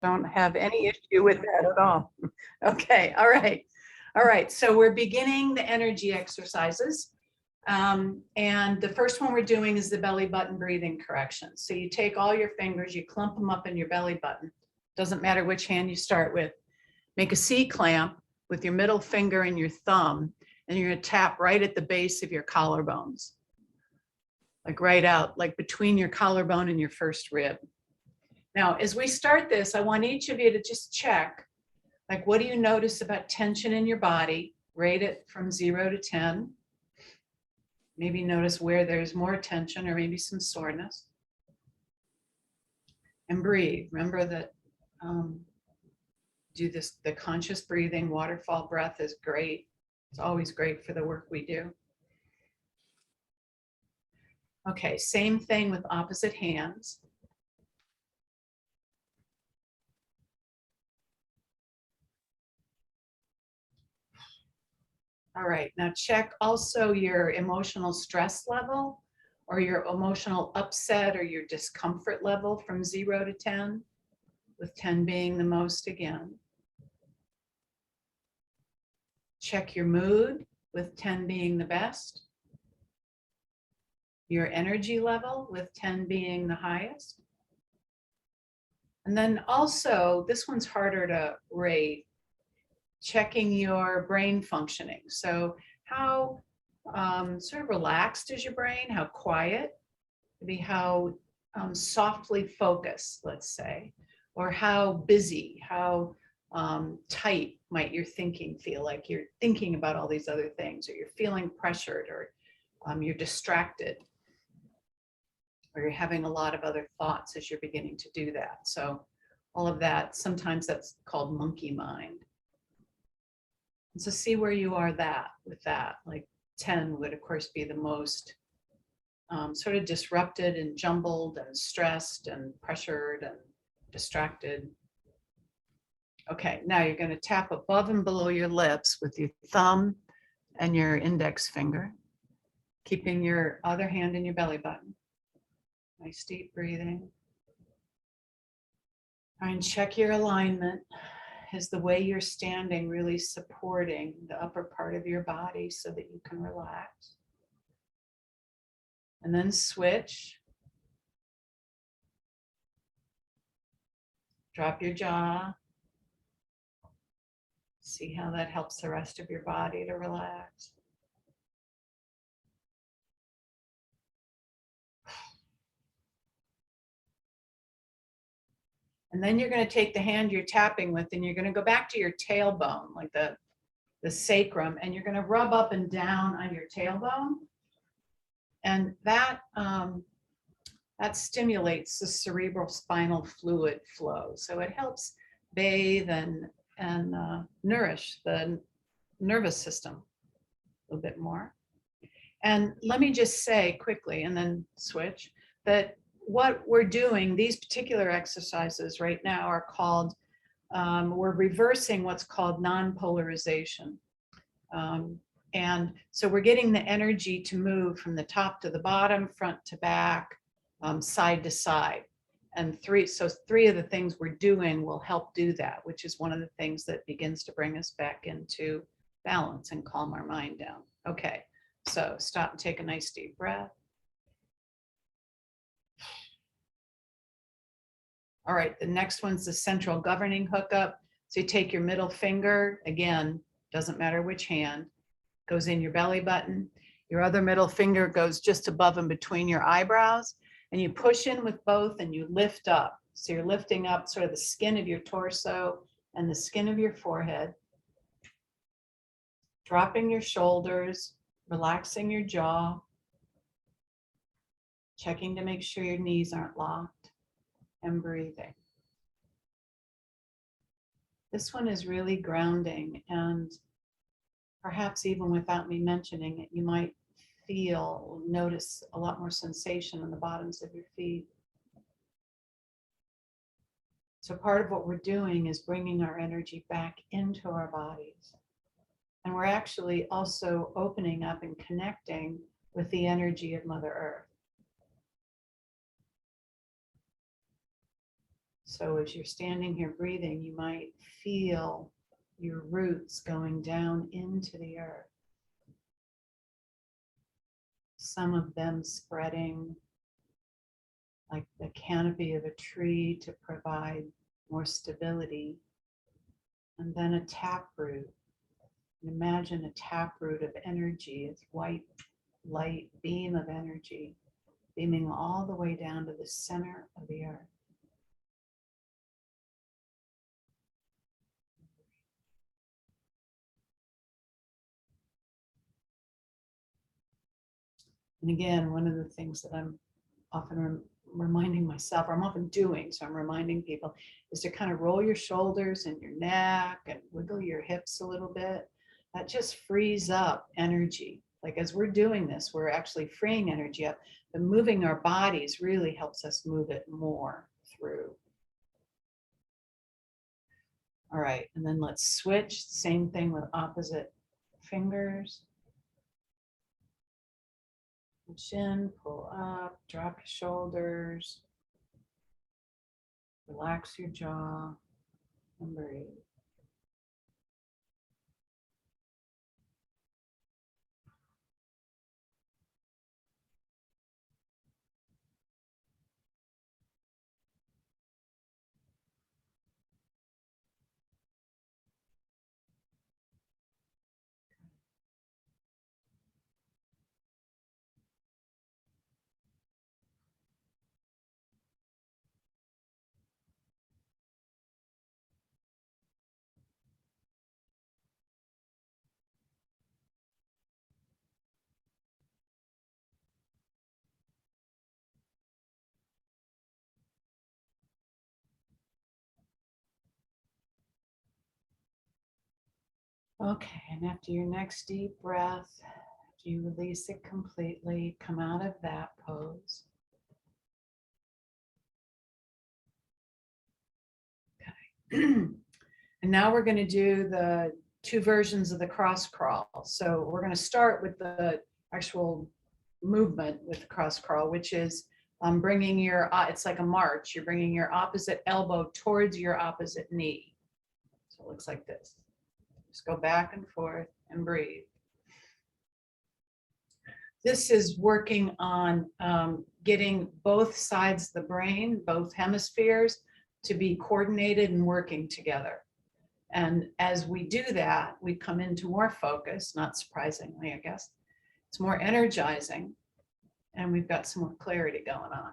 Don't have any issue with that at all. Okay, all right. All right, so we're beginning the energy exercises. And the first one we're doing is the belly button breathing correction. So you take all your fingers, you clump them up in your belly button. Doesn't matter which hand you start with. Make a C clamp with your middle finger and your thumb, and you're gonna tap right at the base of your collarbones. Like right out, like between your collarbone and your first rib. Now, as we start this, I want each of you to just check, like, what do you notice about tension in your body? Rate it from 0 to 10. Maybe notice where there's more tension or maybe some soreness. And breathe. Remember that do this, the conscious breathing, waterfall breath is great. It's always great for the work we do. Okay, same thing with opposite hands. All right, now check also your emotional stress level or your emotional upset or your discomfort level from 0 to 10, with 10 being the most again. Check your mood, with 10 being the best. Your energy level, with 10 being the highest. And then also, this one's harder to rate, checking your brain functioning. So how sort of relaxed is your brain? How quiet? Maybe how softly focused, let's say, or how busy, how tight might your thinking feel, like you're thinking about all these other things, or you're feeling pressured, or you're distracted, or you're having a lot of other thoughts as you're beginning to do that. So all of that, sometimes that's called monkey mind. And so see where you are with that. Like 10 would of course be the most sort of disrupted and jumbled and stressed and pressured and distracted. Okay, now you're going to tap above and below your lips with your thumb and your index finger, keeping your other hand in your belly button. Nice deep breathing. Try and check your alignment. Is the way you're standing really supporting the upper part of your body so that you can relax? And then switch. Drop your jaw. See how that helps the rest of your body to relax. And then you're going to take the hand you're tapping with and you're going to go back to your tailbone, like the sacrum, and you're going to rub up and down on your tailbone. And that stimulates the cerebral spinal fluid flow. So it helps bathe and nourish the nervous system a little bit more. And let me just say quickly, and then switch, that what we're doing, these particular exercises right now are called, we're reversing what's called non-polarization. And so we're getting the energy to move from the top to the bottom, front to back, side to side. And three of the things we're doing will help do that, which is one of the things that begins to bring us back into balance and calm our mind down. Okay, so stop and take a nice deep breath. All right, the next one's the central governing hookup. So you take your middle finger, again, doesn't matter which hand, goes in your belly button. Your other middle finger goes just above and between your eyebrows, and you push in with both and you lift up. So you're lifting up sort of the skin of your torso and the skin of your forehead, dropping your shoulders, relaxing your jaw, checking to make sure your knees aren't locked, and breathing. This one is really grounding, and perhaps even without me mentioning it, you might notice a lot more sensation in the bottoms of your feet. So part of what we're doing is bringing our energy back into our bodies. And we're actually also opening up and connecting with the energy of Mother Earth. So as you're standing here breathing, you might feel your roots going down into the earth. Some of them spreading like the canopy of a tree to provide more stability. And then a taproot. Imagine a taproot of energy, it's white light beam of energy beaming all the way down to the center of the earth. And again, one of the things that I'm often reminding myself, or I'm often doing, so I'm reminding people, is to kind of roll your shoulders and your neck and wiggle your hips a little bit. That just frees up energy. Like as we're doing this, we're actually freeing energy up, but moving our bodies really helps us move it more through. All right, and then let's switch. Same thing with opposite fingers. Chin, pull up, drop your shoulders, relax your jaw, and breathe. Okay, and after your next deep breath, you release it completely, come out of that pose. Okay. And now we're going to do the two versions of the cross crawl. So we're going to start with the actual movement with the cross crawl, which is bringing your, it's like a march. You're bringing your opposite elbow towards your opposite knee. So it looks like this. Just go back and forth and breathe. This is working on getting both sides of the brain, both hemispheres, to be coordinated and working together. And as we do that, we come into more focus, not surprisingly, I guess. It's more energizing, and we've got some more clarity going on.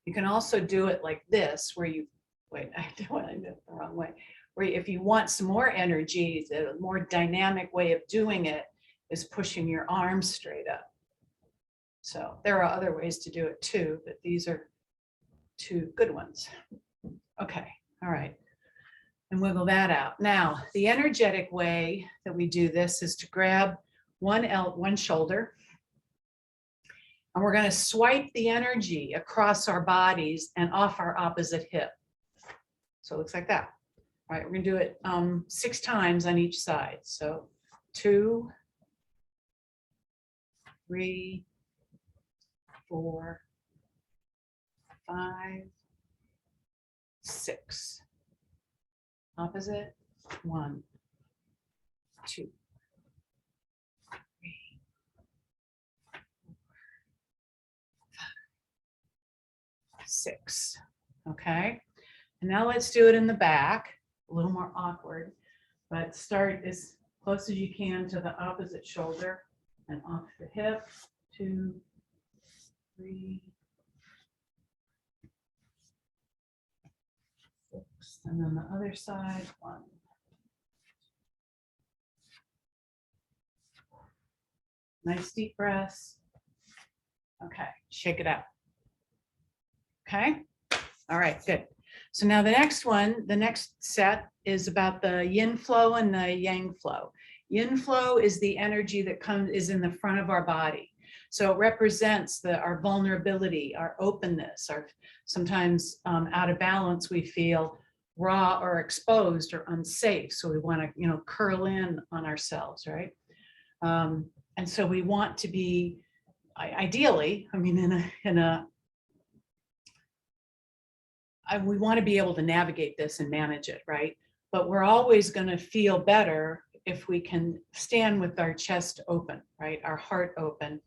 You can also do it like this, where you, wait, I did it the wrong way. Where if you want some more energy, the more dynamic way of doing it is pushing your arms straight up. So there are other ways to do it too, but these are two good ones. Okay, all right. And wiggle that out. Now, the energetic way that we do this is to grab one shoulder, and we're going to swipe the energy across our bodies and off our opposite hip. So it looks like that. All right, we're going to do it 6 times on each side. So 2, 3, 4, 5, 6. Opposite. 1, 2, 3, 4, 5, 6. Okay. And now let's do it in the back. A little more awkward, but start as close as you can to the opposite shoulder and off the hip. 2, 3, 6, and then the other side. 1. Nice deep breaths. Okay, shake it out. Okay, all right, good. So now the next set is about the yin flow and the yang flow. Yin flow is the energy that is in the front of our body. So it represents our vulnerability, our openness, our sometimes out of balance we feel raw or exposed or unsafe. So we want to, curl in on ourselves, right? And so we want to be ideally, I mean, we want to be able to navigate this and manage it, right? But we're always going to feel better if we can stand with our chest open, right? Our heart open,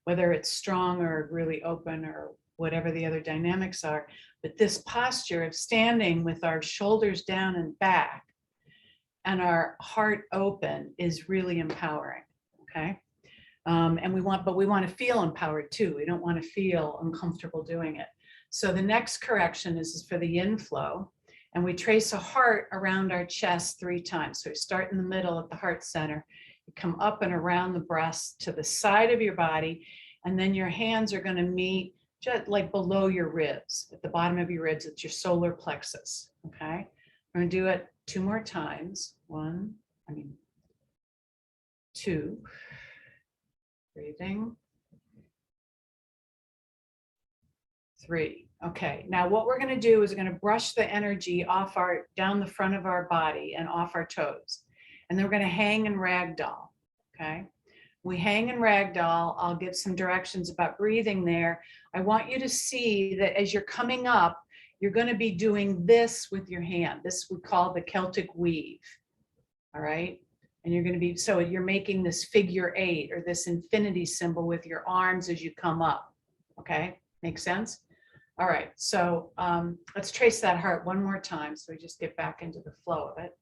whether it's strong or really open or whatever the other dynamics are. But this posture of standing with our shoulders down and back and our heart open is really empowering, okay? And we want to feel empowered too. We don't want to feel uncomfortable doing it. So the next correction is for the inflow, and we trace a heart around our chest 3 times. So we start in the middle at the heart center, you come up and around the breast to the side of your body, and then your hands are going to meet just like below your ribs, at the bottom of your ribs. It's your solar plexus, okay? We're going to do it 2 more times. 2. Breathing. 3. Okay, now what we're going to do is we're going to brush the energy off down the front of our body and off our toes. And then we're going to hang and ragdoll, okay? We hang and ragdoll. I'll give some directions about breathing there. I want you to see that as you're coming up, you're going to be doing this with your hand. This we call the Celtic weave, all right? And you're going to be, so you're making this figure 8 or this infinity symbol with your arms as you come up, okay? Makes sense? All right, so let's trace that heart one more time so we just get back into the flow of it.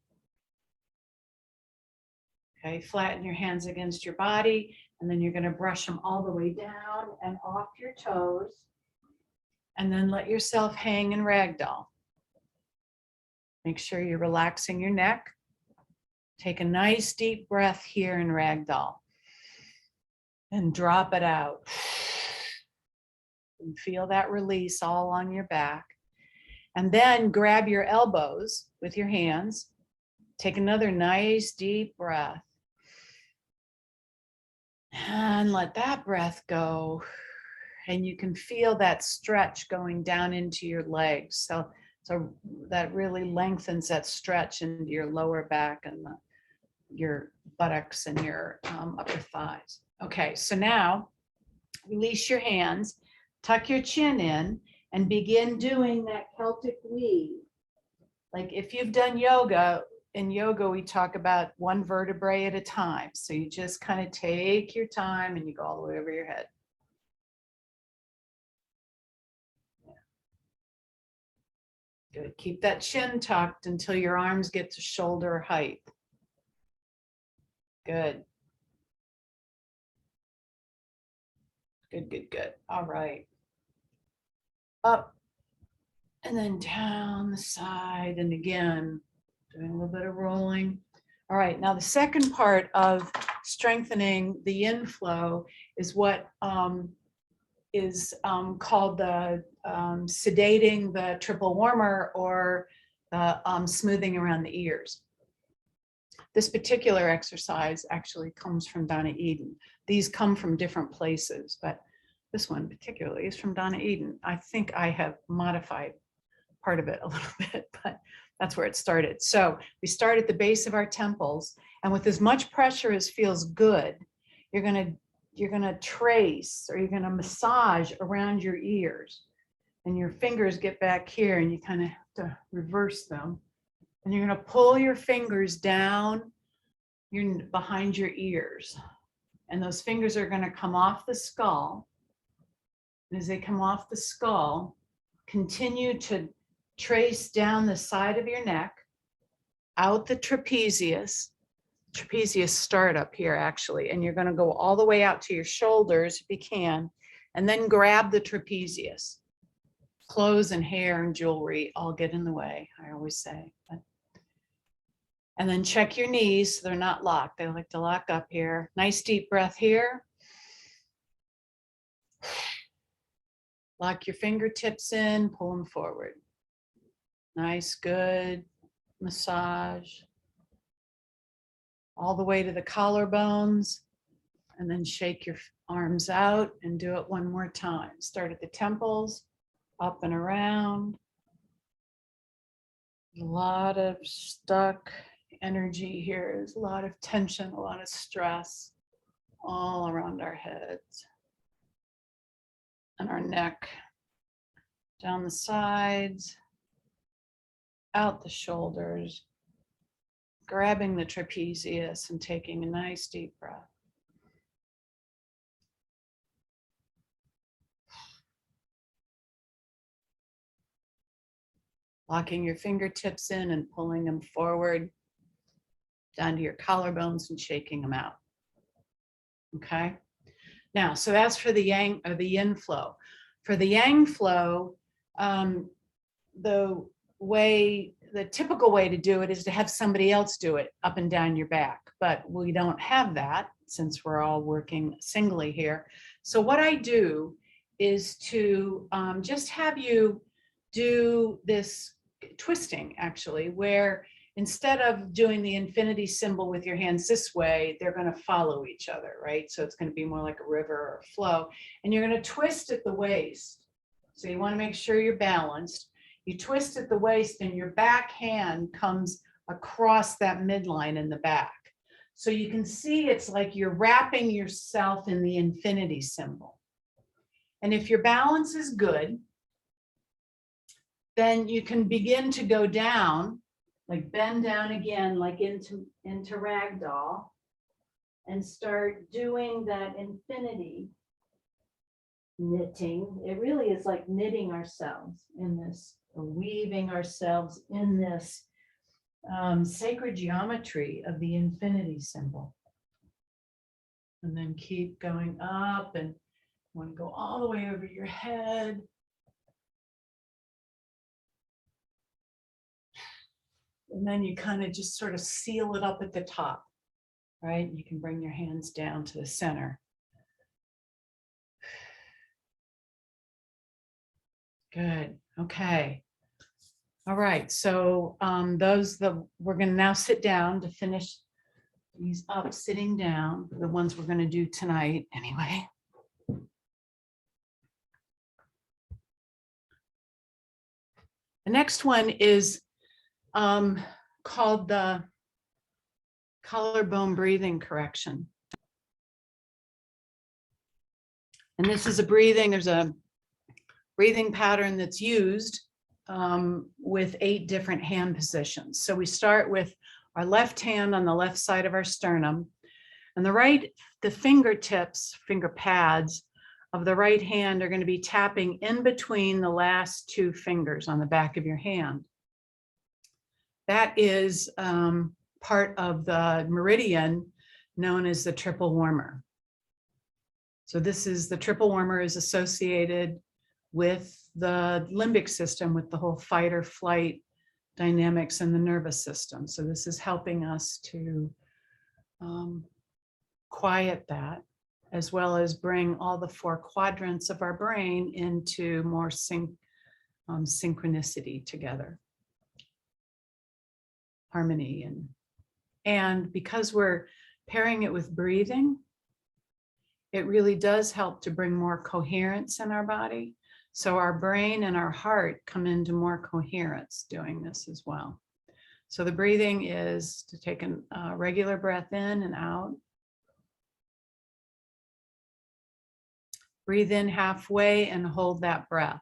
Okay, flatten your hands against your body, and then you're going to brush them all the way down and off your toes, and then let yourself hang and ragdoll. Make sure you're relaxing your neck. Take a nice deep breath here in ragdoll, and drop it out. And feel that release all on your back. And then grab your elbows with your hands. Take another nice deep breath. And let that breath go. And you can feel that stretch going down into your legs. So that really lengthens that stretch into your lower back and your buttocks and your upper thighs. Okay, so now release your hands. Tuck your chin in and begin doing that Celtic weave. Like if you've done yoga, in yoga we talk about 1 vertebrae at a time. So you just kind of take your time and you go all the way over your head. Good. Keep that chin tucked until your arms get to shoulder height. Good. Good, good, good. All right. Up and then down the side, and again, doing a little bit of rolling. All right, now the second part of strengthening the inflow is what is called the sedating the triple warmer, or smoothing around the ears. This particular exercise actually comes from Donna Eden. These come from different places, but this one particularly is from Donna Eden. I think I have modified part of it a little bit, but that's where it started. So we start at the base of our temples, and with as much pressure as feels good, you're gonna trace, or you're gonna massage around your ears, and your fingers get back here, and you kind of have to reverse them, and you're gonna pull your fingers down behind your ears, and those fingers are gonna come off the skull. And as they come off the skull, continue to trace down the side of your neck, out the trapezius. Trapezius start up here actually, and you're going to go all the way out to your shoulders if you can, and then grab the trapezius. Clothes and hair and jewelry all get in the way, I always say. And then check your knees so they're not locked. They like to lock up here. Nice deep breath here. Lock your fingertips in, pull them forward. Nice, good massage. All the way to the collarbones, and then shake your arms out and do it one more time. Start at the temples, up and around. A lot of stuck energy here. There's a lot of tension, a lot of stress all around our heads. and our neck, down the sides, out the shoulders, grabbing the trapezius and taking a nice deep breath. Locking your fingertips in and pulling them forward down to your collarbones and shaking them out. Okay. Now, so that's for the yang or the yin flow. For the yang flow, the typical way to do it is to have somebody else do it up and down your back, but we don't have that since we're all working singly here. So what I do is to just have you do this twisting, actually, where instead of doing the infinity symbol with your hands this way, they're going to follow each other, right? So it's going to be more like a river or a flow, and you're going to twist at the waist. So you want to make sure you're balanced. You twist at the waist and your back hand comes across that midline in the back. So you can see it's like you're wrapping yourself in the infinity symbol. And if your balance is good, then you can begin to go down, like bend down again, like into ragdoll, and start doing that infinity knitting. It really is like knitting ourselves in this, or weaving ourselves in this sacred geometry of the infinity symbol. And then keep going up, and you want to go all the way over your head. And then you kind of just sort of seal it up at the top, right? You can bring your hands down to the center. Good. Okay. All right. So we're going to now sit down to finish these up, sitting down, the ones we're going to do tonight anyway. The next one is called the collarbone breathing correction. And this is there's a breathing pattern that's used with 8 different hand positions. So we start with our left hand on the left side of our sternum, and the fingertips, finger pads of the right hand are going to be tapping in between the last 2 fingers on the back of your hand. That is part of the meridian known as the triple warmer. So the triple warmer is associated with the limbic system, with the whole fight or flight dynamics in the nervous system. So this is helping us to quiet that, as well as bring all the 4 quadrants of our brain into more synchronicity together, harmony. And because we're pairing it with breathing, it really does help to bring more coherence in our body. So our brain and our heart come into more coherence doing this as well. So the breathing is to take a regular breath in and out. Breathe in halfway and hold that breath.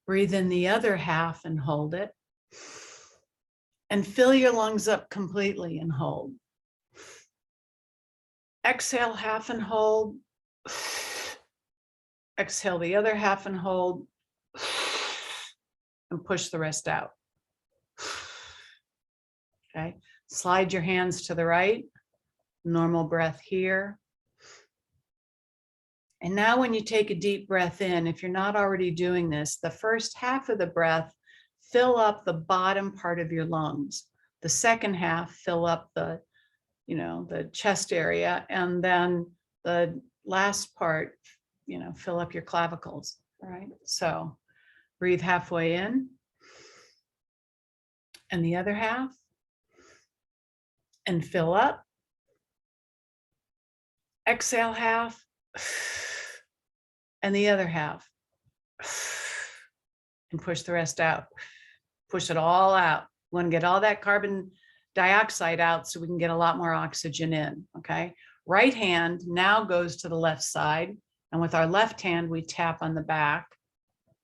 Breathe in the other half and hold it. And fill your lungs up completely and hold. Exhale half and hold. Exhale the other half and hold. And push the rest out. Okay. Slide your hands to the right. Normal breath here. And now when you take a deep breath in, if you're not already doing this, the first half of the breath, fill up the bottom part of your lungs. The second half, fill up the chest area. And then the last part, fill up your clavicles, all right? So breathe halfway in. And the other half. And fill up. Exhale half. And the other half. And push the rest out. Push it all out. We want to get all that carbon dioxide out so we can get a lot more oxygen in, okay? Right hand now goes to the left side And with our left hand, we tap on the back,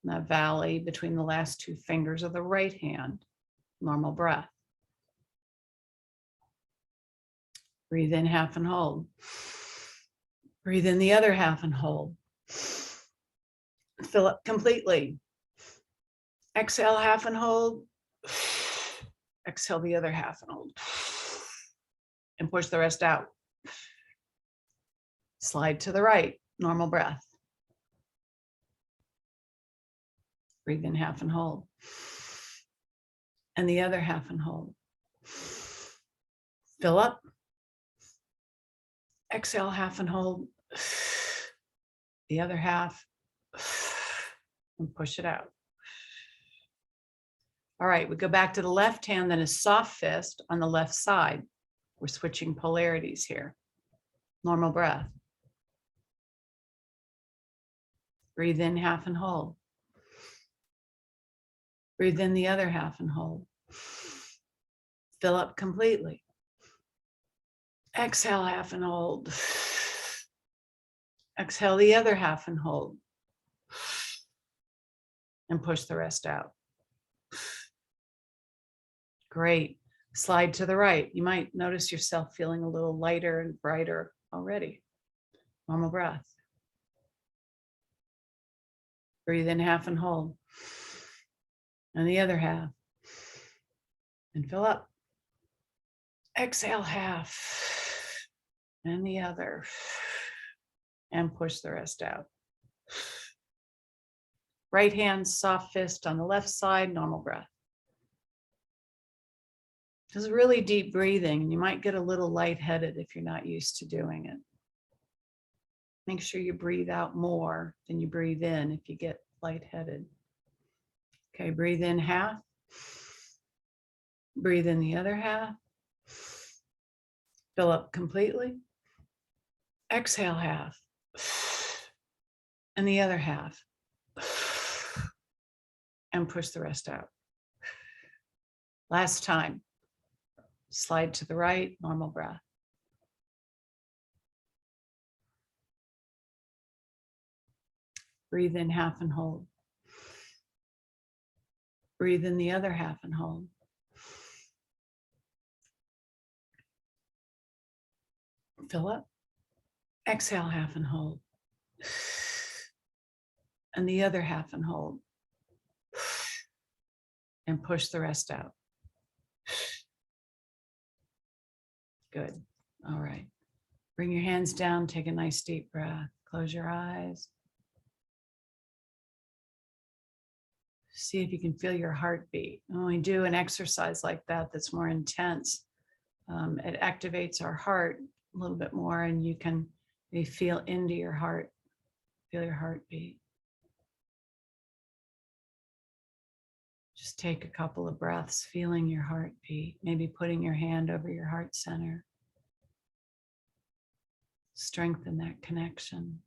that valley between the last two fingers of the right hand. Normal breath. Breathe in half and hold. Breathe in the other half and hold. Fill up completely. Exhale half and hold. Exhale the other half and hold. And push the rest out. Slide to the right, normal breath. Breathe in half and hold. And the other half and hold. Fill up. Exhale half and hold. The other half. And push it out. All right, we go back to the left hand, then a soft fist on the left side. We're switching polarities here. Normal breath. Breathe in half and hold. Breathe in the other half and hold. Fill up completely. Exhale half and hold. Exhale the other half and hold. And push the rest out. Great. Slide to the right. You might notice yourself feeling a little lighter and brighter already. Normal breath. Breathe in half and hold. And the other half. And fill up. Exhale half. And the other. And push the rest out. Right hand, soft fist on the left side, normal breath. This is really deep breathing. You might get a little lightheaded if you're not used to doing it. Make sure you breathe out more than you breathe in if you get lightheaded. Okay, breathe in half. Breathe in the other half. Fill up completely. Exhale half. And the other half. And push the rest out. Last time. Slide to the right, normal breath. Breathe in half and hold. Breathe in the other half and hold. Fill up. Exhale half and hold. And the other half and hold. And push the rest out. Good. All right. Bring your hands down. Take a nice deep breath. Close your eyes. See if you can feel your heartbeat. When we do an exercise like that that's more intense, it activates our heart a little bit more, and you can maybe feel into your heart, feel your heartbeat. Just take a couple of breaths, feeling your heartbeat, maybe putting your hand over your heart center. Strengthen that connection.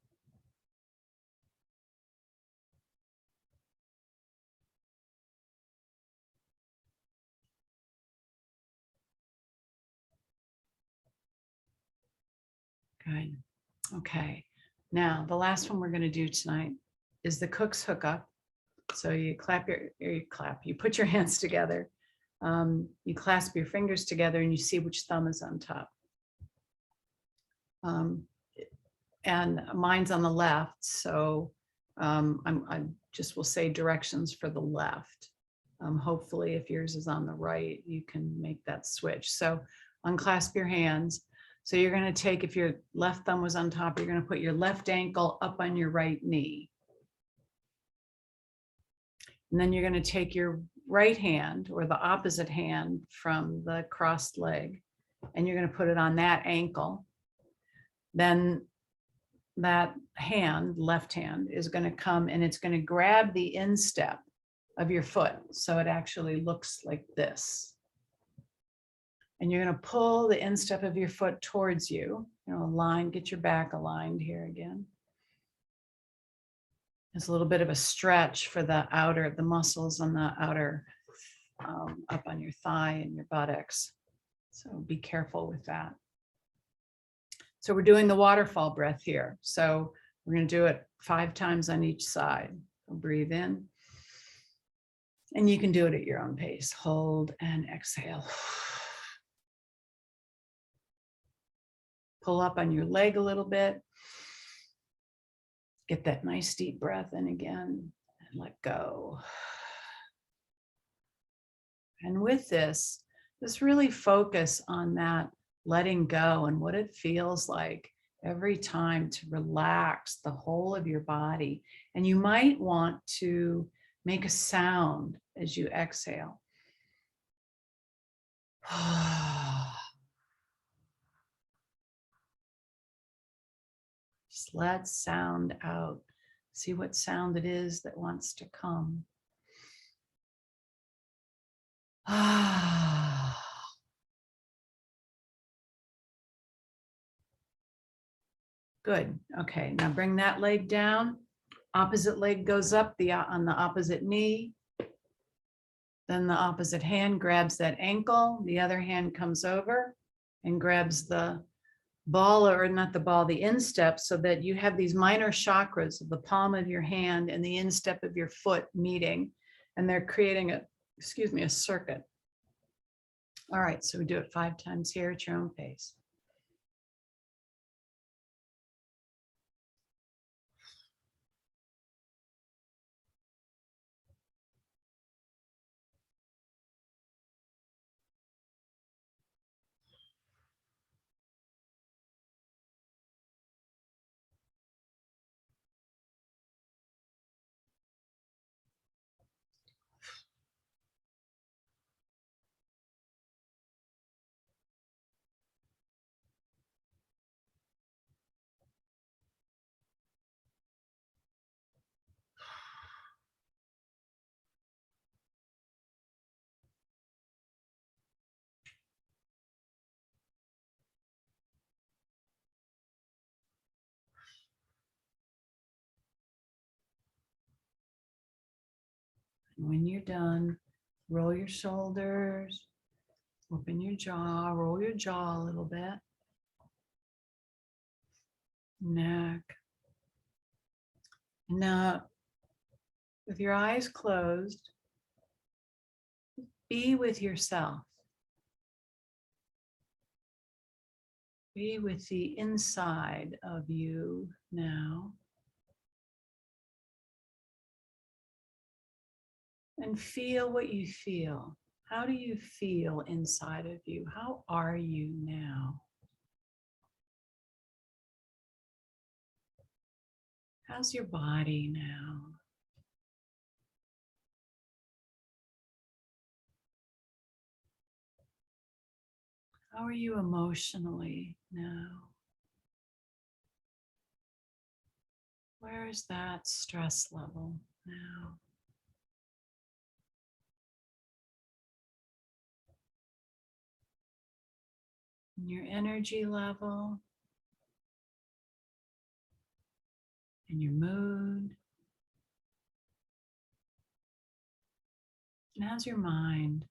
Good. Okay. Now, the last one we're going to do tonight is the Cook's Hookup. So you you put your hands together, you clasp your fingers together, and you see which thumb is on top. And mine's on the left, so I just will say directions for the left. Hopefully, if yours is on the right, you can make that switch. So unclasp your hands. So you're going to take, if your left thumb was on top, you're going to put your left ankle up on your right knee. And then you're going to take your right hand, or the opposite hand from the crossed leg, and you're going to put it on that ankle. Then that hand, left hand, is going to come and it's going to grab the instep of your foot. So it actually looks like this. And you're going to pull the instep of your foot towards you. Align, get your back aligned here again. There's a little bit of a stretch for the muscles on the outer, up on your thigh and your buttocks. So be careful with that. So we're doing the waterfall breath here. So We're going to do it 5 times on each side. So breathe in. And you can do it at your own pace. Hold and exhale. Pull up on your leg a little bit. Get that nice deep breath in again and let go. And with this, just really focus on that letting go and what it feels like every time to relax the whole of your body. And you might want to make a sound as you exhale. Just let sound out. See what sound it is that wants to come. Good. Okay, now bring that leg down. Opposite leg goes up on the opposite knee. Then the opposite hand grabs that ankle. The other hand comes over and grabs the ball, or not the ball, the instep, so that you have these minor chakras of the palm of your hand and the instep of your foot meeting, and they're creating a circuit. All right, so we do it 5 times here at your own pace. And when you're done, roll your shoulders, open your jaw, roll your jaw a little bit. Neck. Now, with your eyes closed, be with yourself. Be with the inside of you now. And feel what you feel. How do you feel inside of you? How are you now? How's your body now? How are you emotionally now? Where is that stress level now? And your energy level and your mood. And how's your mind?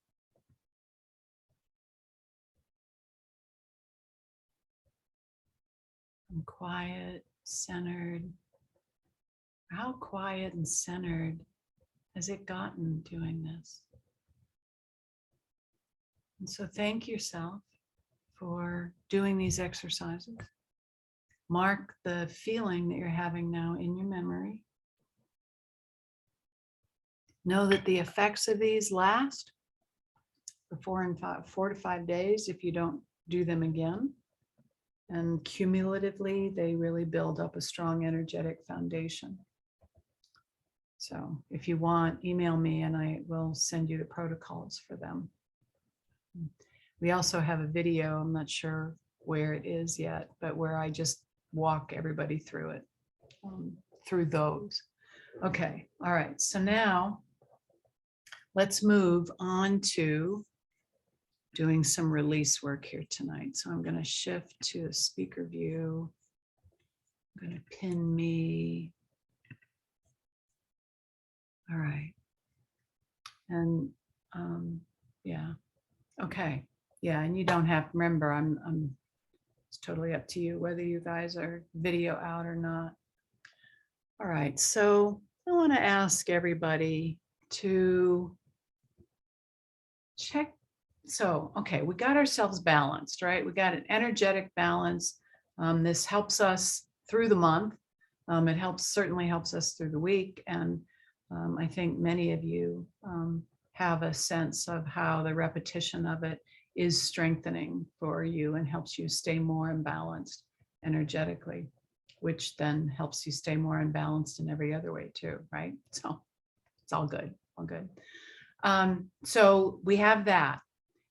And quiet, centered. How quiet and centered has it gotten doing this? And so thank yourself for doing these exercises. Mark the feeling that you're having now in your memory. Know that the effects of these last for 4 to 5 days if you don't do them again. And cumulatively, they really build up a strong energetic foundation. So if you want, email me and I will send you the protocols for them. We also have a video, I'm not sure where it is yet, but where I just walk everybody through it, through those. Okay, all right, so now let's move on to doing some release work here tonight. So I'm going to shift to a speaker view. I'm going to pin me. All right. And yeah, okay. Yeah, and you don't have, remember, it's totally up to you whether you guys are video out or not. All right, so I want to ask everybody to check. So, okay, we got ourselves balanced, right? We got an energetic balance. This helps us through the month. It certainly helps us through the week. And I think many of you have a sense of how the repetition of it is strengthening for you and helps you stay more imbalanced energetically, which then helps you stay more imbalanced in every other way too, right? So it's all good, all good. So we have that.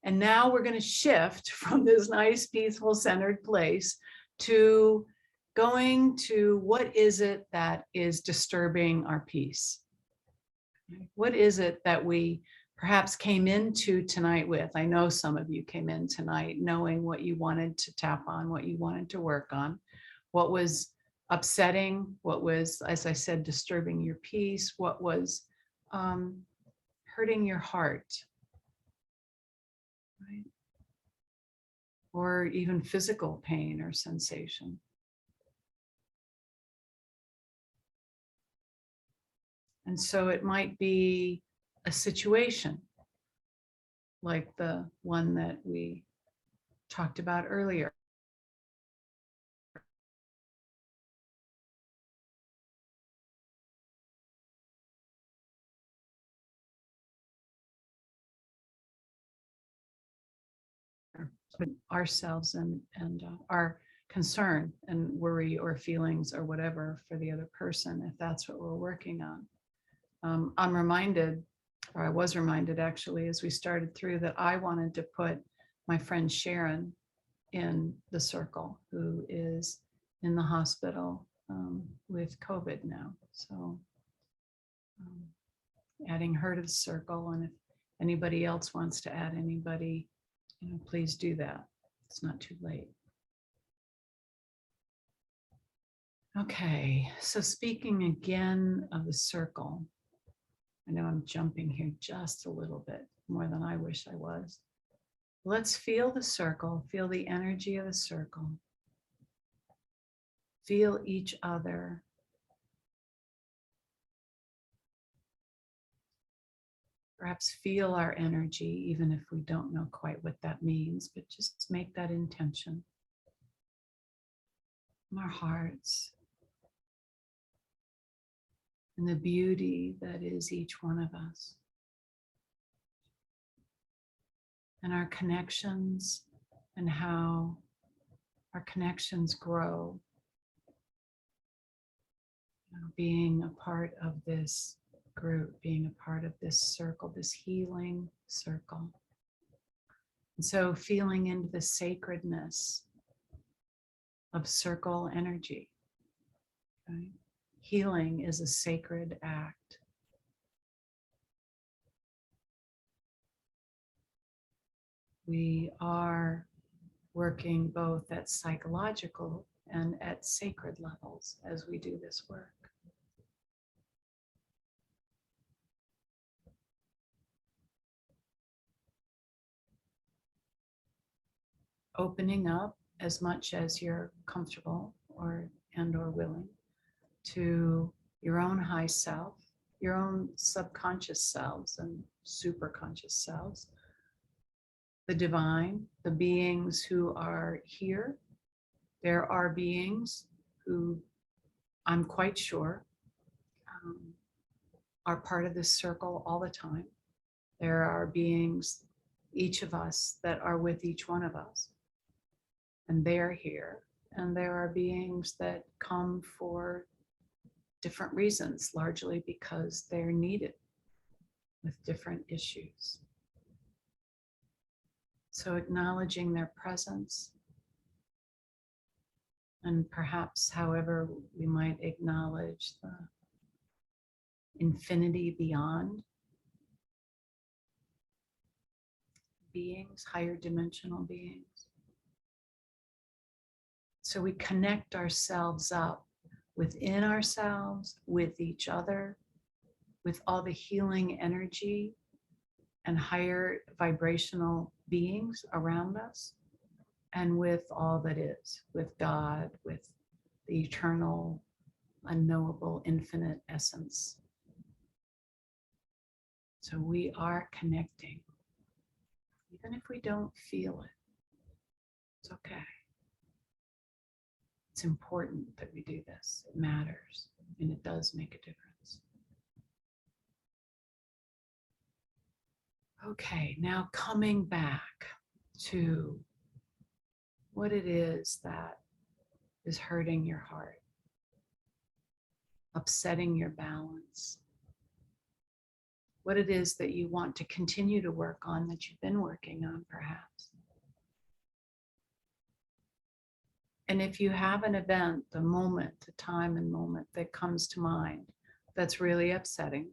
And now we're going to shift from this nice, peaceful, centered place to going to what is it that is disturbing our peace? What is it that we perhaps came into tonight with? I know some of you came in tonight knowing what you wanted to tap on, what you wanted to work on, what was upsetting, what was, as I said, disturbing your peace, what was hurting your heart, right? Or even physical pain or sensation. And so it might be a situation like the one that we talked about earlier. Ourselves and our concern and worry or feelings or whatever for the other person, if that's what we're working on. I'm reminded, or I was reminded actually, as we started through, that I wanted to put my friend Sharon in the circle, who is in the hospital with COVID now. So adding her to the circle, and if anybody else wants to add anybody, please do that. It's not too late. Okay, so speaking again of the circle, I know I'm jumping here just a little bit more than I wish I was. Let's feel the circle, feel the energy of the circle. Feel each other. Perhaps feel our energy, even if we don't know quite what that means, but just make that intention in our hearts and the beauty that is each one of us. And our connections and how our connections grow. Being a part of this group, being a part of this circle, this healing circle. And so feeling into the sacredness of circle energy. Okay? Healing is a sacred act. We are working both at psychological and at sacred levels as we do this work. Opening up as much as you're comfortable or willing to your own high self, your own subconscious selves and superconscious selves, the divine, the beings who are here. There are beings who I'm quite sure are part of this circle all the time. There are beings, each of us, that are with each one of us. And they're here. And there are beings that come for different reasons, largely because they're needed with different issues. So acknowledging their presence, and perhaps however we might acknowledge the infinity beyond beings, higher dimensional beings. So we connect ourselves up within ourselves, with each other, with all the healing energy and higher vibrational beings around us, and with all that is, with God, with the eternal unknowable, infinite essence. So we are connecting, even if we don't feel it. It's okay. It's important that we do this. It matters, and it does make a difference. Okay, now coming back to what it is that is hurting your heart, upsetting your balance, what it is that you want to continue to work on that you've been working on perhaps. And if you have an event, the moment, the time and moment that comes to mind that's really upsetting,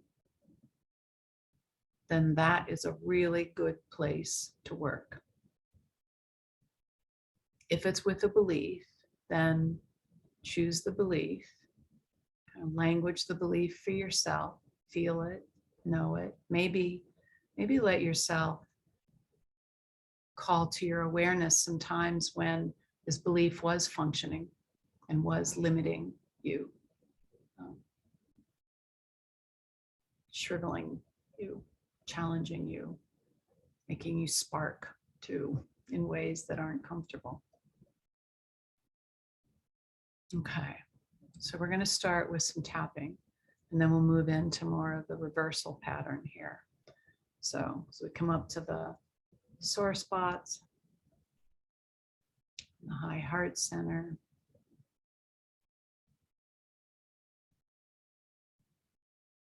then that is a really good place to work. If it's with a belief, then choose the belief, kind of language the belief for yourself, feel it, know it. Maybe let yourself call to your awareness sometimes when this belief was functioning and was limiting you, shriveling you, challenging you, making you spark too in ways that aren't comfortable. Okay, so we're going to start with some tapping, and then we'll move into more of the reversal pattern here. So we come up to the sore spots, the high heart center.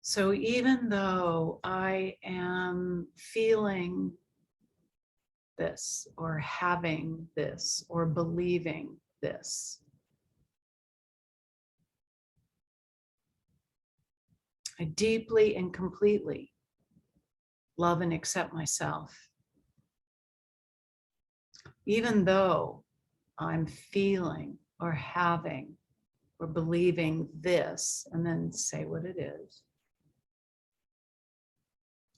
So even though I am feeling this, or having this, or believing this, I deeply and completely love and accept myself. Even though I'm feeling or having or believing this, and then say what it is,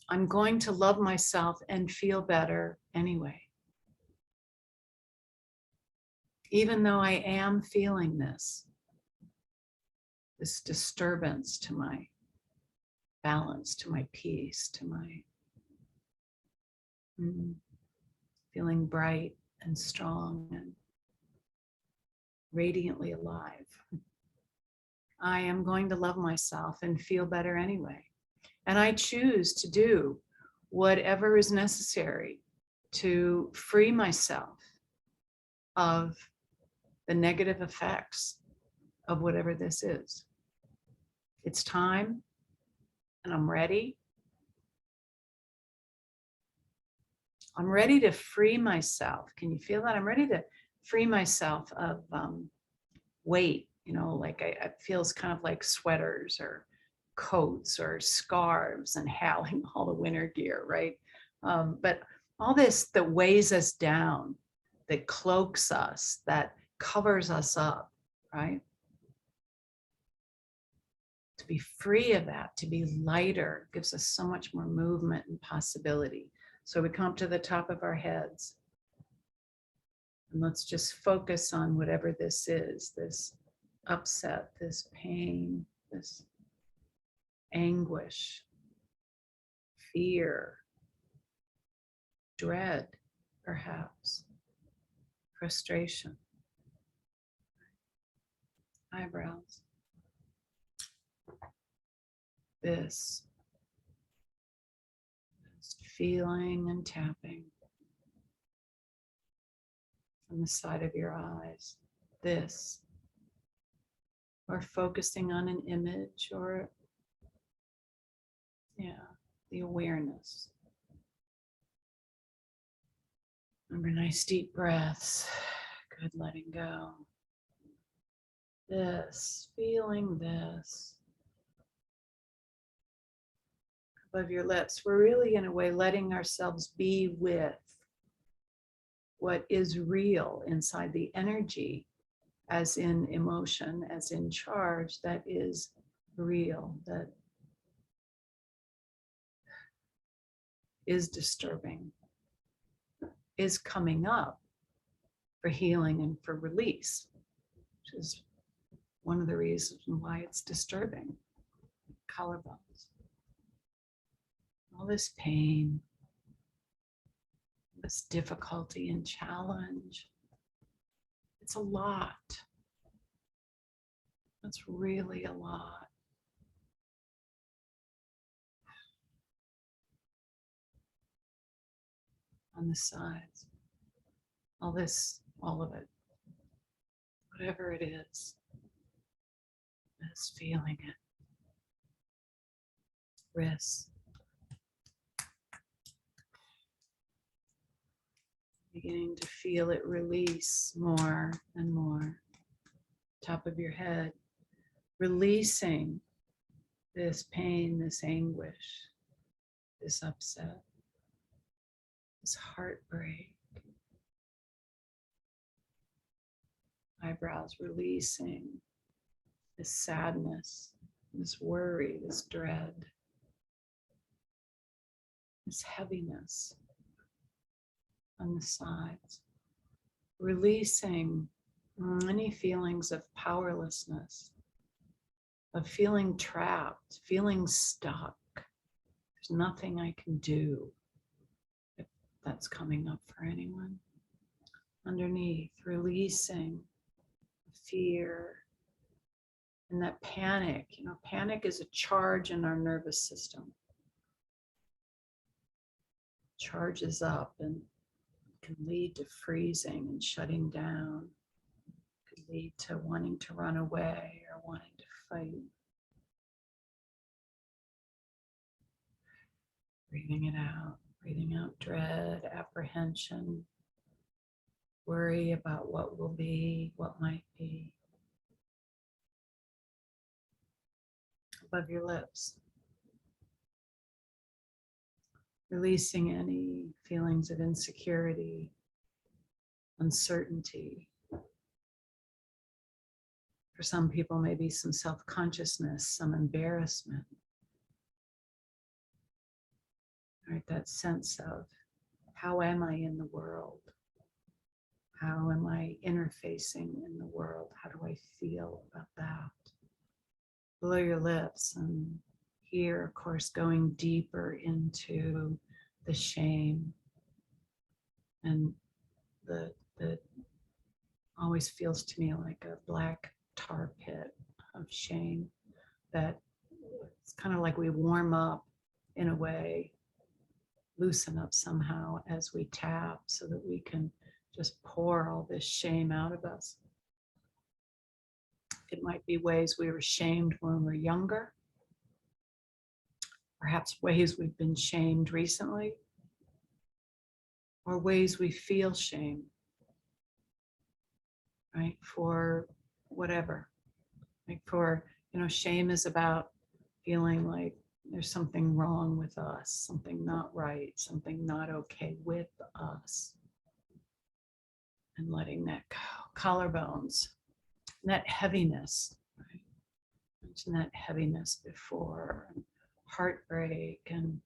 I'm going to love myself and feel better anyway. Even though I am feeling this disturbance to my balance, to my peace, to my feeling bright and strong and radiantly alive. I am going to love myself and feel better anyway. And I choose to do whatever is necessary to free myself of the negative effects of whatever this is. It's time, and I'm ready. I'm ready to free myself. Can you feel that? I'm ready to free myself of weight, like it feels kind of like sweaters or coats or scarves and having all the winter gear, right? But all this that weighs us down, that cloaks us, that covers us up, right? To be free of that, to be lighter, gives us so much more movement and possibility. So we come up to the top of our heads. And let's just focus on whatever this is, this upset, this pain, this anguish, fear, dread, perhaps, frustration, eyebrows. This, just feeling and tapping on the side of your eyes. This, or focusing on an image, or the awareness. Remember, nice deep breaths. Good, letting go. This, feeling this. Above your lips. We're really, in a way, letting ourselves be with what is real inside the energy, as in emotion, as in charge, that is real, that is disturbing, is coming up for healing and for release, which is one of the reasons why it's disturbing. Collarbones. All this pain, this difficulty and challenge. It's a lot. It's really a lot. On the sides. All this, all of it. Whatever it is, just feeling it. Wrists. Beginning to feel it release more and more. Top of your head. Releasing this pain, this anguish, this upset, this heartbreak. Eyebrows releasing this sadness, this worry, this dread, this heaviness on the sides. Releasing any feelings of powerlessness, of feeling trapped, feeling stuck. There's nothing I can do, if that's coming up for anyone. Underneath, releasing fear and that panic. You know, panic is a charge in our nervous system. Charges up and can lead to freezing and shutting down. Could lead to wanting to run away or wanting to fight. Breathing it out, breathing out dread, apprehension, worry about what will be, what might be. Above your lips. Releasing any feelings of insecurity, uncertainty. For some people, maybe some self-consciousness, some embarrassment. Right, that sense of how am I in the world? How am I interfacing in the world? How do I feel about that? Below your lips, and here, of course, going deeper into the shame. And the always feels to me like a black tar pit of shame that it's kind of like we warm up in a way, loosen up somehow as we tap so that we can just pour all this shame out of us. It might be ways we were shamed when we were younger, perhaps ways we've been shamed recently, or ways we feel shame, right? For whatever, like for, you know, shame is about feeling like there's something wrong with us, something not right, something not okay with us. And letting that go. Collarbones, that heaviness, right? I mentioned that heaviness before, and heartbreak and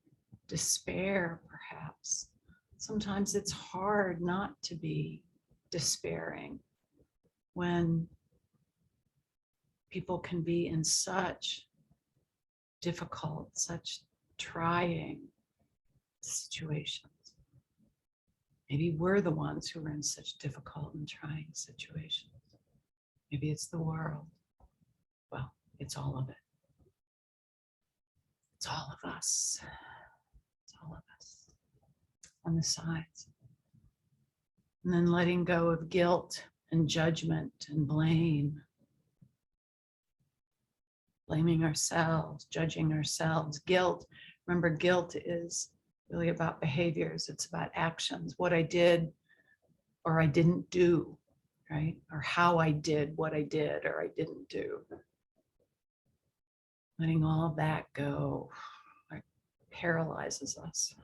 despair, perhaps. Sometimes it's hard not to be despairing when people can be in such difficult, such trying situations. Maybe we're the ones who are in such difficult and trying situations. Maybe it's the world. Well, it's all of it. It's all of us. It's all of us. On the sides. And then letting go of guilt and judgment and blame. Blaming ourselves, judging ourselves. Guilt, remember, guilt is really about behaviors. It's about actions, what I did or I didn't do, right? Or how I did what I did or I didn't do. Letting all of that go, like, paralyzes us.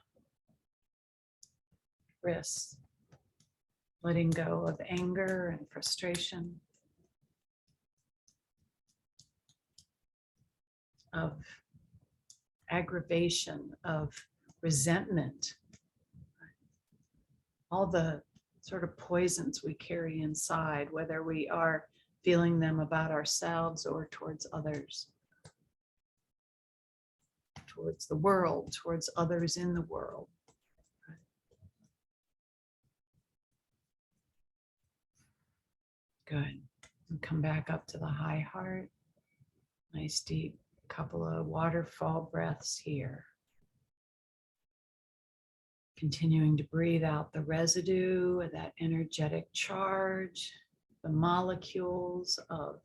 Wrists, letting go of anger and frustration, of aggravation, of resentment, all the sort of poisons we carry inside, whether we are feeling them about ourselves or towards others, towards the world, towards others in the world. Good. And come back up to the high heart. Nice deep couple of waterfall breaths here. Continuing to breathe out the residue of that energetic charge, the molecules of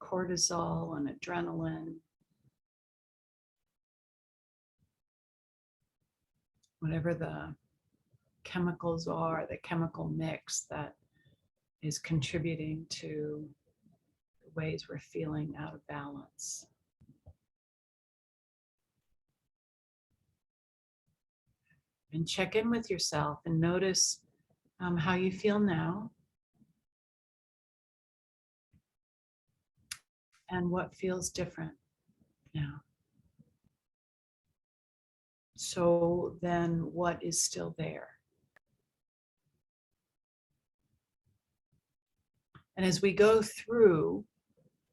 cortisol and adrenaline, whatever the chemicals are, the chemical mix that is contributing to the ways we're feeling out of balance. And check in with yourself and notice how you feel now and what feels different now. So then what is still there? And as we go through,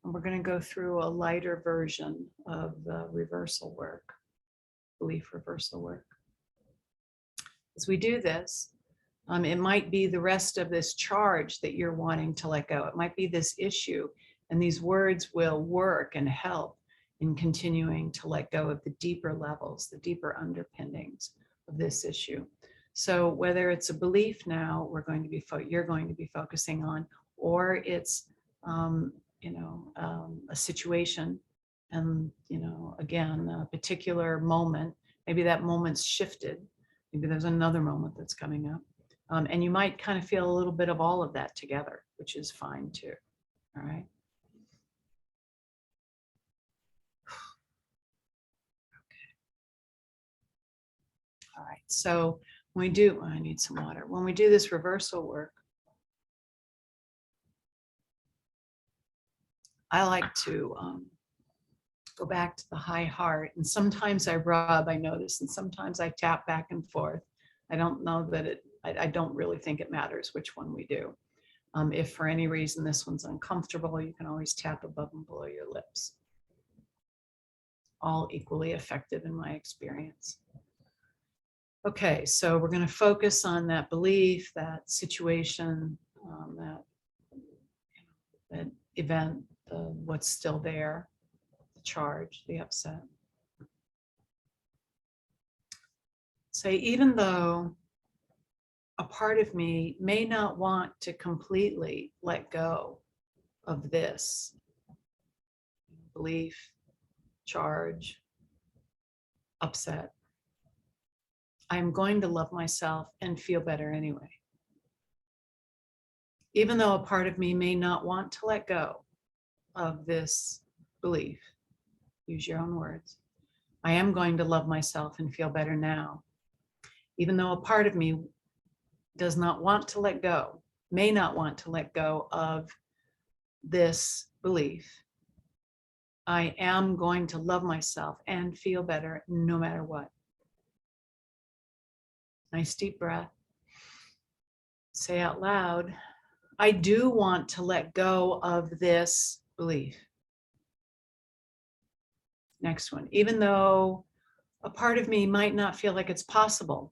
and we're going to go through a lighter version of the reversal work, belief reversal work. As we do this, it might be the rest of this charge that you're wanting to let go. It might be this issue, and these words will work and help in continuing to let go of the deeper levels, the deeper underpinnings of this issue. So whether it's a belief now you're going to be focusing on, or it's a situation, and again, a particular moment, maybe that moment's shifted, maybe there's another moment that's coming up, and you might kind of feel a little bit of all of that together, which is fine too. All right. All right, so when we do, I need some water. When we do this reversal work, I like to go back to the high heart, and sometimes I rub, I notice, and sometimes I tap back and forth. I don't know that I don't really think it matters which one we do. If for any reason this one's uncomfortable, you can always tap above and below your lips. All equally effective in my experience. Okay, so we're going to focus on that belief, that situation, that event, what's still there, the charge, the upset. Say, even though a part of me may not want to completely let go of this belief, charge, upset, I'm going to love myself and feel better anyway. Even though a part of me may not want to let go of this belief, use your own words, I am going to love myself and feel better now. Even though a part of me does not want to let go, may not want to let go of this belief, I am going to love myself and feel better no matter what. Nice deep breath. Say out loud, I do want to let go of this belief. Next one, even though a part of me might not feel like it's possible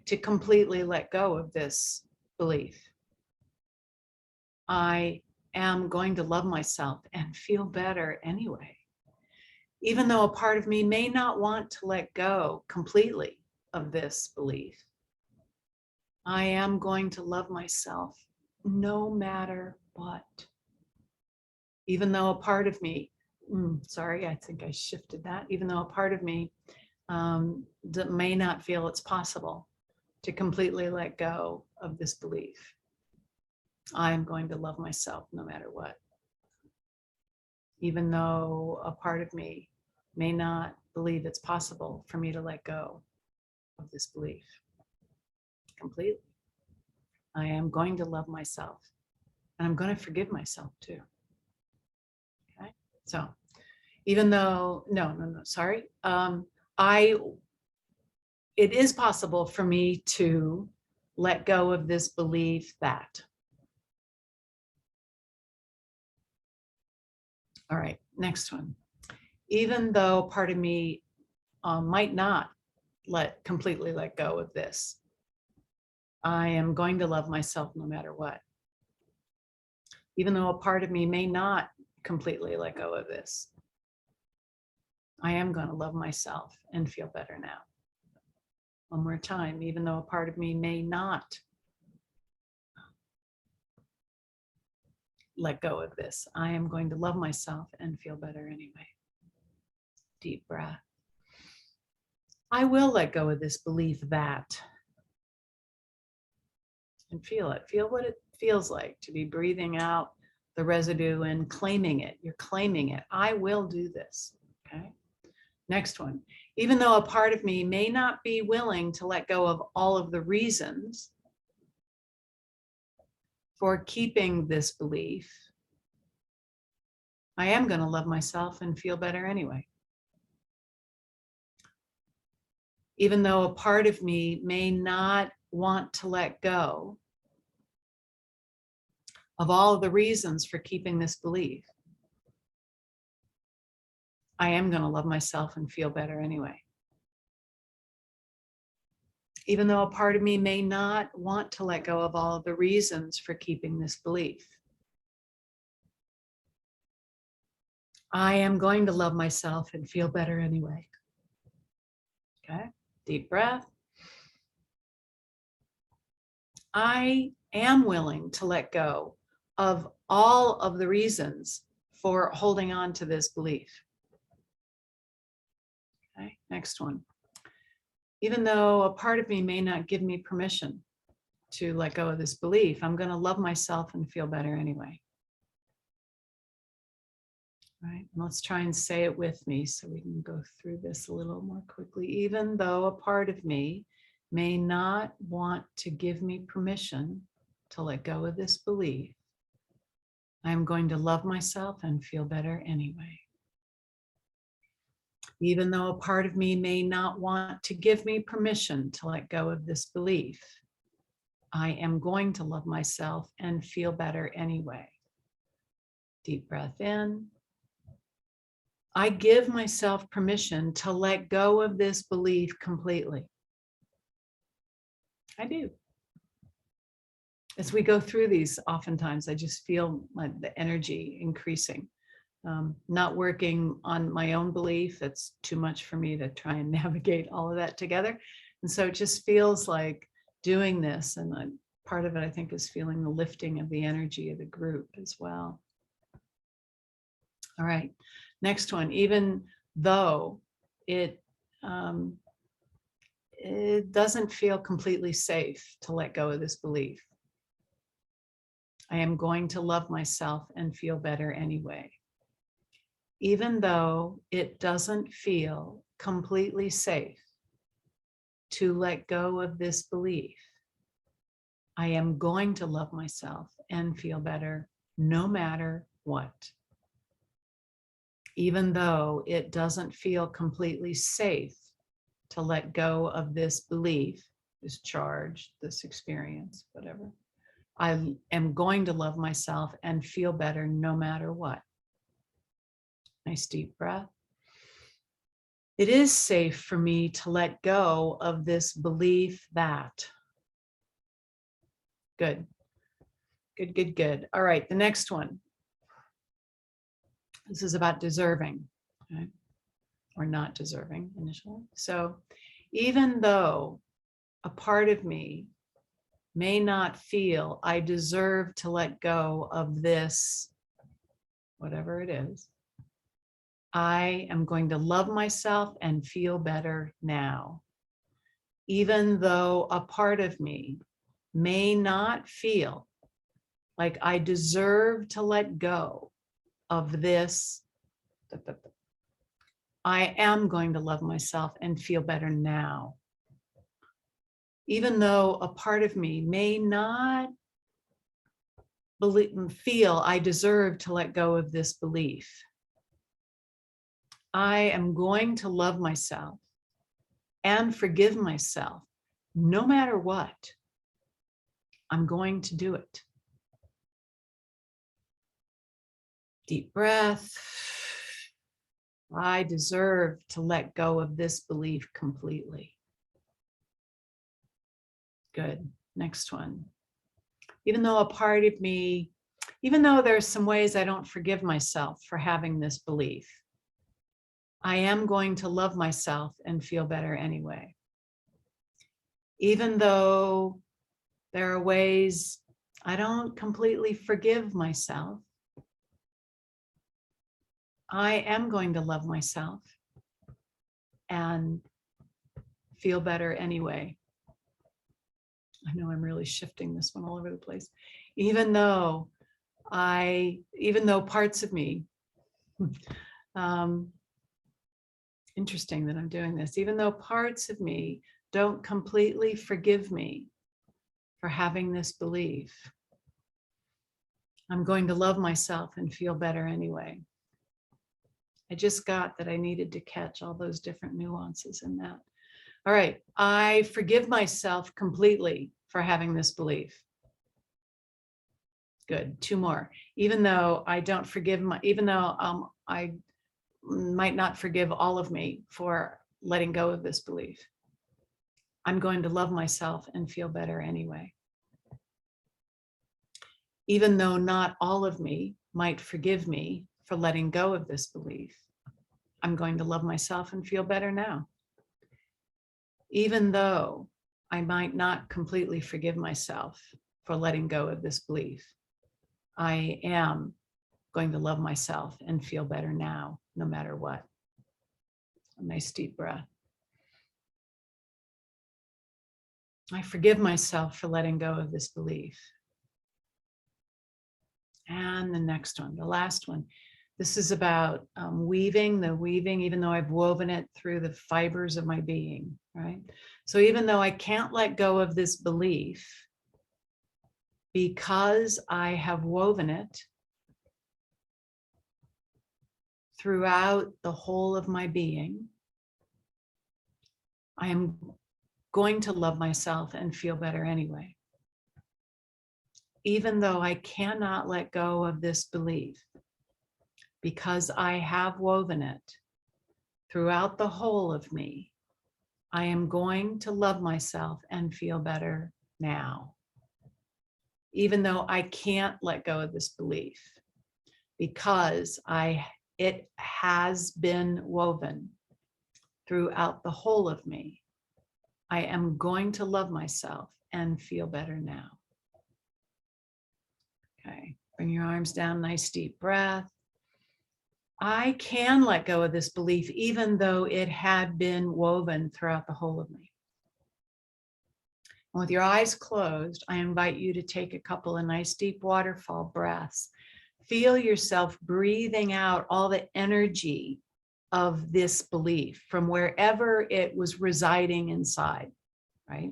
to completely let go of this belief, I am going to love myself and feel better anyway. Even though a part of me may not want to let go completely of this belief, I am going to love myself no matter what. Even though a part of me, sorry, I think I shifted that. Even though a part of me that may not feel it's possible to completely let go of this belief, I am going to love myself no matter what. Even though a part of me may not believe it's possible for me to let go of this belief completely, I am going to love myself, and I'm going to forgive myself too. Okay, so even though, sorry, it is possible for me to let go of this belief that. All right, next one. Even though part of me might not completely let go of this, I am going to love myself no matter what. Even though a part of me may not completely let go of this, I am going to love myself and feel better now. One more time, even though a part of me may not let go of this, I am going to love myself and feel better anyway. Deep breath. I will let go of this belief that, and feel it. Feel what it feels like to be breathing out the residue and claiming it. You're claiming it. I will do this. Okay. Next one. Even though a part of me may not be willing to let go of all of the reasons for keeping this belief, I am going to love myself and feel better anyway. Even though a part of me may not want to let go of all of the reasons for keeping this belief, I am going to love myself and feel better anyway. Even though a part of me may not want to let go of all of the reasons for keeping this belief, I am going to love myself and feel better anyway. Okay, deep breath. I am willing to let go of all of the reasons for holding on to this belief. Okay, next one. Even though a part of me may not give me permission to let go of this belief, I'm going to love myself and feel better anyway. All right, and let's try and say it with me so we can go through this a little more quickly. Even though a part of me may not want to give me permission to let go of this belief, I'm going to love myself and feel better anyway. Even though a part of me may not want to give me permission to let go of this belief, I am going to love myself and feel better anyway. Deep breath in. I give myself permission to let go of this belief completely. I do. As we go through these, oftentimes I just feel like the energy increasing. Not working on my own belief. It's too much for me to try and navigate all of that together. And so it just feels like doing this. And part of it, I think, is feeling the lifting of the energy of the group as well. All right, next one. Even though it doesn't feel completely safe to let go of this belief, I am going to love myself and feel better anyway. Even though it doesn't feel completely safe to let go of this belief, I am going to love myself and feel better no matter what. Even though it doesn't feel completely safe to let go of this belief, this charge, this experience, whatever, I am going to love myself and feel better no matter what. Nice deep breath. It is safe for me to let go of this belief that. Good. Good, good, good. All right, the next one. This is about deserving, okay? Or not deserving initially. So even though a part of me may not feel I deserve to let go of this, whatever it is, I am going to love myself and feel better now. Even though a part of me may not feel like I deserve to let go of this, I am going to love myself and feel better now. Even though a part of me may not feel I deserve to let go of this belief, I am going to love myself and forgive myself no matter what. I'm going to do it. Deep breath. I deserve to let go of this belief completely. Good. Next one. Even though a part of me, even though there's some ways I don't forgive myself for having this belief, I am going to love myself and feel better anyway. Even though there are ways I don't completely forgive myself, I am going to love myself and feel better anyway. I know I'm really shifting this one all over the place. Even though parts of me, interesting that I'm doing this, even though parts of me don't completely forgive me for having this belief, I'm going to love myself and feel better anyway. I just got that I needed to catch all those different nuances in that. All right, I forgive myself completely for having this belief. Good, 2 more. Even though I don't forgive even though I might not forgive all of me for letting go of this belief, I'm going to love myself and feel better anyway. Even though not all of me might forgive me for letting go of this belief, I'm going to love myself and feel better now. Even though I might not completely forgive myself for letting go of this belief, I am going to love myself and feel better now, no matter what. A nice deep breath. I forgive myself for letting go of this belief. And the next one, the last one. This is about weaving, even though I've woven it through the fibers of my being, right? So even though I can't let go of this belief, because I have woven it throughout the whole of my being, I am going to love myself and feel better anyway. Even though I cannot let go of this belief, because I have woven it throughout the whole of me, I am going to love myself and feel better now. Even though I can't let go of this belief, because it has been woven throughout the whole of me, I am going to love myself and feel better now. Okay, bring your arms down, nice deep breath. I can let go of this belief even though it had been woven throughout the whole of me. And with your eyes closed, I invite you to take a couple of nice deep waterfall breaths. Feel yourself breathing out all the energy of this belief from wherever it was residing inside, right?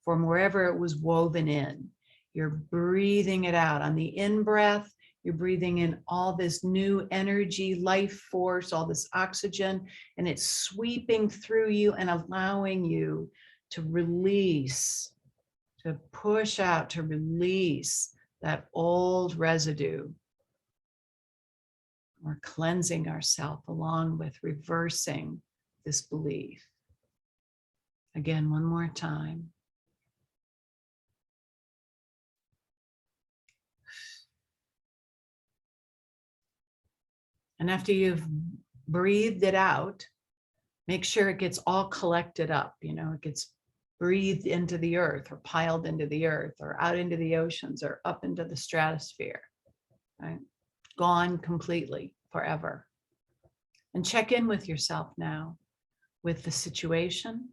From wherever it was woven in. You're breathing it out. On the in-breath, you're breathing in all this new energy, life force, all this oxygen, and it's sweeping through you and allowing you to release, to push out, to release that old residue. We're cleansing ourselves along with reversing this belief. Again, one more time. And after you've breathed it out, make sure it gets all collected up. It gets breathed into the earth or piled into the earth or out into the oceans or up into the stratosphere, right? Gone completely, forever. And check in with yourself now with the situation,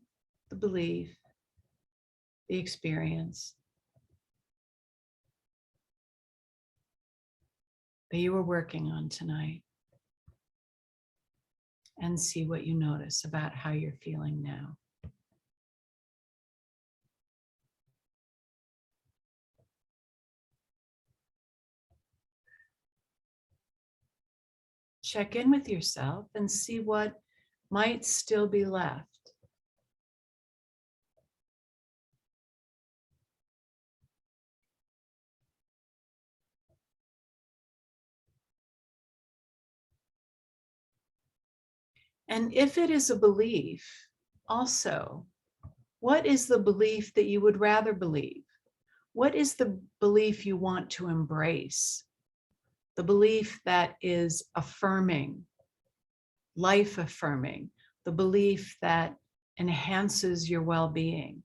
the belief, the experience that you were working on tonight. And see what you notice about how you're feeling now. Check in with yourself and see what might still be left. And if it is a belief, also, what is the belief that you would rather believe? What is the belief you want to embrace? The belief that is affirming, life affirming, the belief that enhances your well-being,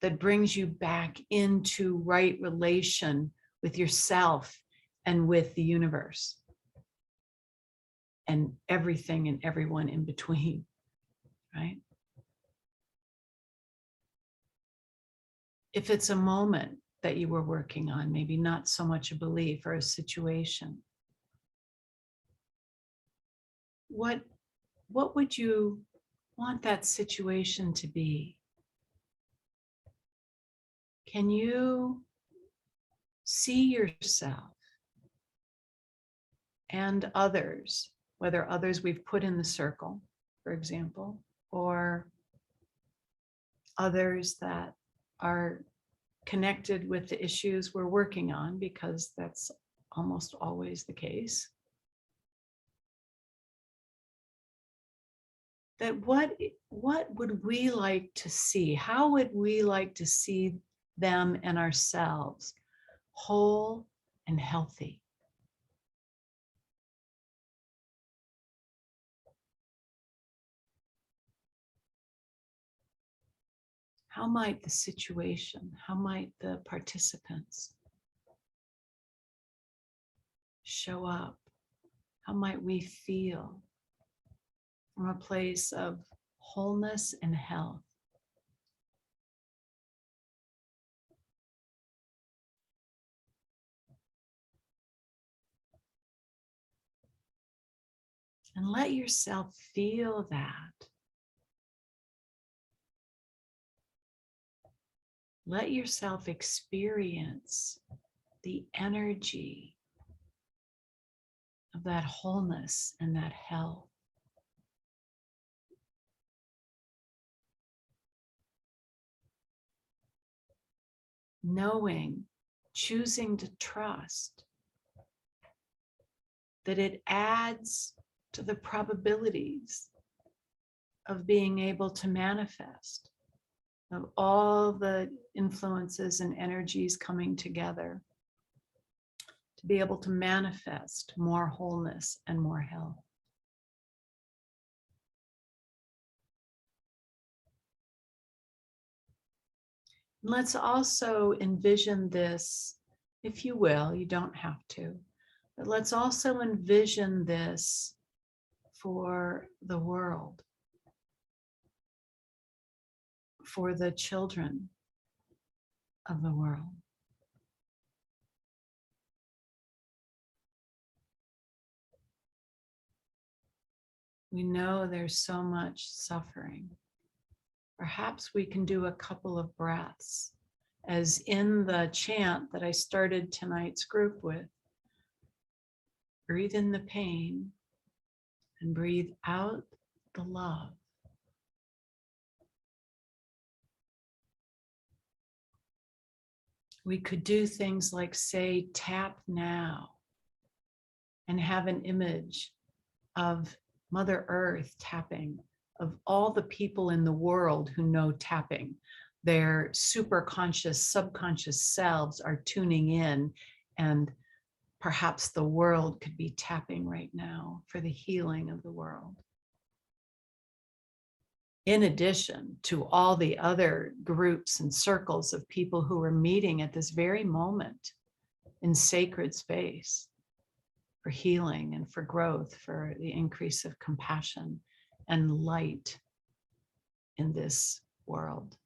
that brings you back into right relation with yourself and with the universe and everything and everyone in between, right? If it's a moment that you were working on, maybe not so much a belief or a situation, what would you want that situation to be? Can you see yourself and others, whether others we've put in the circle, for example, or others that are connected with the issues we're working on, because that's almost always the case. That what would we like to see? How would we like to see them and ourselves whole and healthy? How might the situation, how might the participants show up? How might we feel from a place of wholeness and health? And let yourself feel that. Let yourself experience the energy of that wholeness and that health. Knowing, choosing to trust that it adds to the probabilities of being able to manifest, of all the influences and energies coming together to be able to manifest more wholeness and more health. Let's also envision this, if you will, you don't have to, but let's also envision this for the world, for the children of the world. We know there's so much suffering. Perhaps we can do a couple of breaths, as in the chant that I started tonight's group with. Breathe in the pain and breathe out the love. We could do things like say, tap now, and have an image of Mother Earth tapping, of all the people in the world who know tapping. Their super conscious, subconscious selves are tuning in, and perhaps the world could be tapping right now for the healing of the world. In addition to all the other groups and circles of people who are meeting at this very moment in sacred space for healing and for growth, for the increase of compassion and light in this world.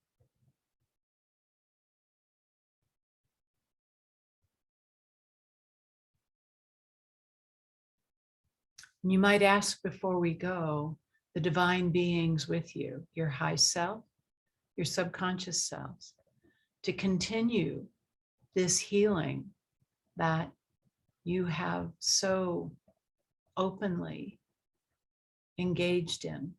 And you might ask before we go, the divine beings with you, your high self, your subconscious selves, to continue this healing that you have so openly engaged in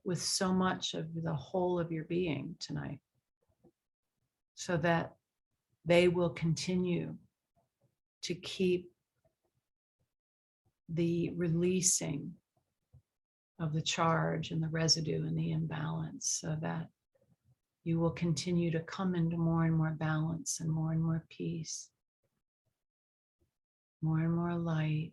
with so much of the whole of your being tonight, so that they will continue to keep the releasing of the charge and the residue and the imbalance, so that you will continue to come into more and more balance and more peace, more and more light.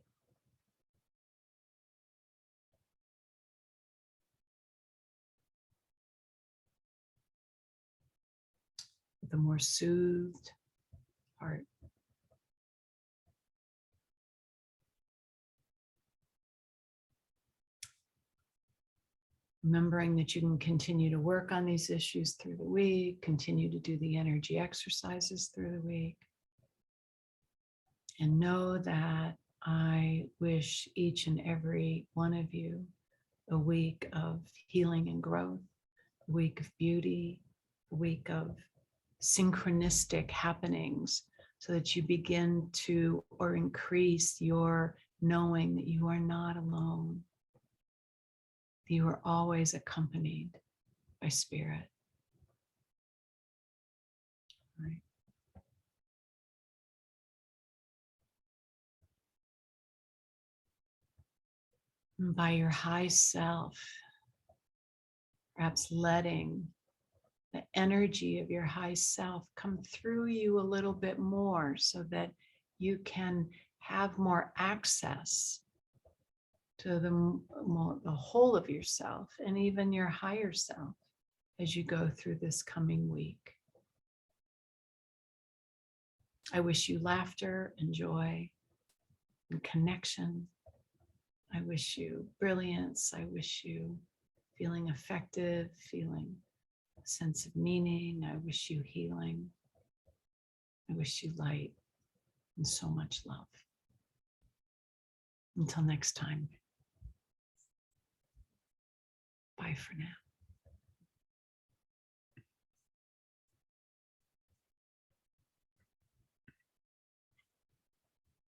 With a more soothed heart. Remembering that you can continue to work on these issues through the week, continue to do the energy exercises through the week. And know that I wish each and every one of you a week of healing and growth, a week of beauty, a week of synchronistic happenings, so that you begin to or increase your knowing that you are not alone. You are always accompanied by spirit. Right. And by your high self, perhaps letting the energy of your high self come through you a little bit more, so that you can have more access to the whole of yourself and even your higher self as you go through this coming week. I wish you laughter and joy and connection. I wish you brilliance. I wish you feeling effective, feeling a sense of meaning. I wish you healing. I wish you light and so much love. Until next time. Bye for now.